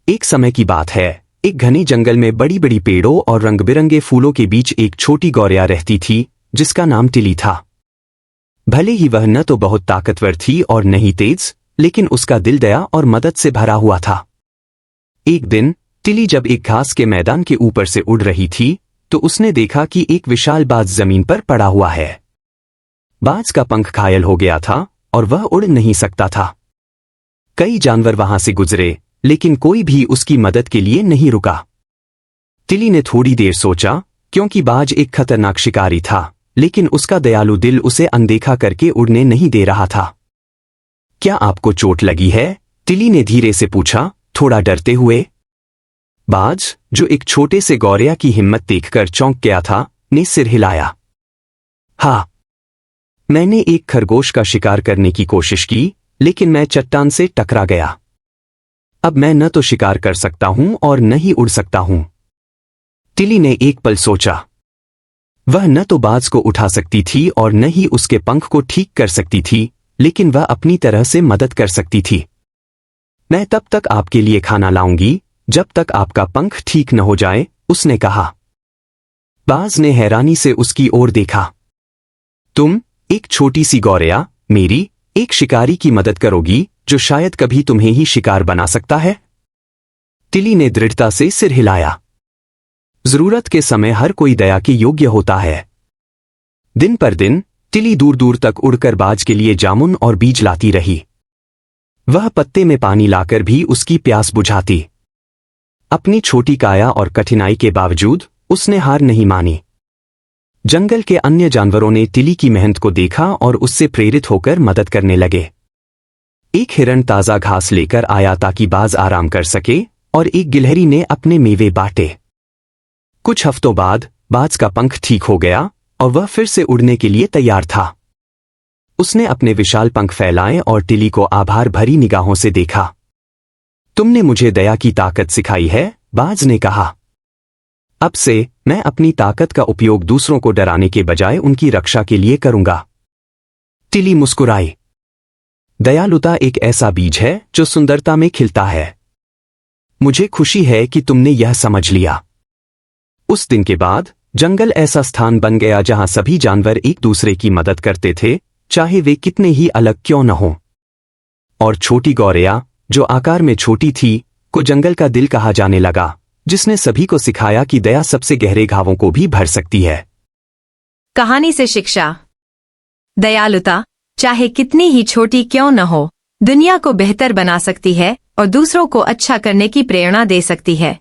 एक समय की बात है, एक घने जंगल में बड़ी बड़ी पेड़ों और रंग बिरंगे फूलों के बीच एक छोटी गौरैया रहती थी जिसका नाम टिली था। भले ही वह न तो बहुत ताकतवर थी और न ही तेज, लेकिन उसका दिल दया और मदद से भरा हुआ था। एक दिन टिली जब एक घास के मैदान के ऊपर से उड़ रही थी तो उसने देखा कि एक विशाल बाज जमीन पर पड़ा हुआ है। बाज का पंख घायल हो गया था और वह उड़ नहीं सकता था। कई जानवर वहां से गुजरे, लेकिन कोई भी उसकी मदद के लिए नहीं रुका। टिली ने थोड़ी देर सोचा, क्योंकि बाज एक खतरनाक शिकारी था, लेकिन उसका दयालु दिल उसे अनदेखा करके उड़ने नहीं दे रहा था। क्या आपको चोट लगी है? टिली ने धीरे से पूछा, थोड़ा डरते हुए। बाज, जो एक छोटे से गौरैया की हिम्मत देखकर चौंक गया था, ने सिर हिलाया। हाँ, मैंने एक खरगोश का शिकार करने की कोशिश की, लेकिन मैं चट्टान से टकरा गया। अब मैं न तो शिकार कर सकता हूं और न ही उड़ सकता हूं। टिली ने एक पल सोचा। वह न तो बाज को उठा सकती थी और न ही उसके पंख को ठीक कर सकती थी, लेकिन वह अपनी तरह से मदद कर सकती थी। मैं तब तक आपके लिए खाना लाऊंगी जब तक आपका पंख ठीक न हो जाए, उसने कहा। बाज ने हैरानी से उसकी ओर देखा। तुम, एक छोटी सी गौरैया, मेरी, एक शिकारी की मदद करोगी जो शायद कभी तुम्हें ही शिकार बना सकता है? टिली ने दृढ़ता से सिर हिलाया। जरूरत के समय हर कोई दया के योग्य होता है। दिन पर दिन टिली दूर दूर तक उड़कर बाज के लिए जामुन और बीज लाती रही। वह पत्ते में पानी लाकर भी उसकी प्यास बुझाती। अपनी छोटी काया और कठिनाई के बावजूद उसने हार नहीं मानी। जंगल के अन्य जानवरों ने टिली की मेहनत को देखा और उससे प्रेरित होकर मदद करने लगे। एक हिरण ताजा घास लेकर आया ताकि बाज आराम कर सके, और एक गिलहरी ने अपने मेवे बांटे। कुछ हफ्तों बाद बाज का पंख ठीक हो गया और वह फिर से उड़ने के लिए तैयार था। उसने अपने विशाल पंख फैलाए और टिली को आभार भरी निगाहों से देखा। तुमने मुझे दया की ताकत सिखाई है, बाज ने कहा। अब से मैं अपनी ताकत का उपयोग दूसरों को डराने के बजाय उनकी रक्षा के लिए करूंगा। टिली मुस्कुराई। दयालुता एक ऐसा बीज है जो सुंदरता में खिलता है। मुझे खुशी है कि तुमने यह समझ लिया। उस दिन के बाद जंगल ऐसा स्थान बन गया जहां सभी जानवर एक दूसरे की मदद करते थे, चाहे वे कितने ही अलग क्यों न हों। और छोटी गौरैया, जो आकार में छोटी थी, को जंगल का दिल कहा जाने लगा, जिसने सभी को सिखाया कि दया सबसे गहरे घावों को भी भर सकती है। कहानी से शिक्षा। दयालुता, चाहे कितनी ही छोटी क्यों न हो, दुनिया को बेहतर बना सकती है और दूसरों को अच्छा करने की प्रेरणा दे सकती है।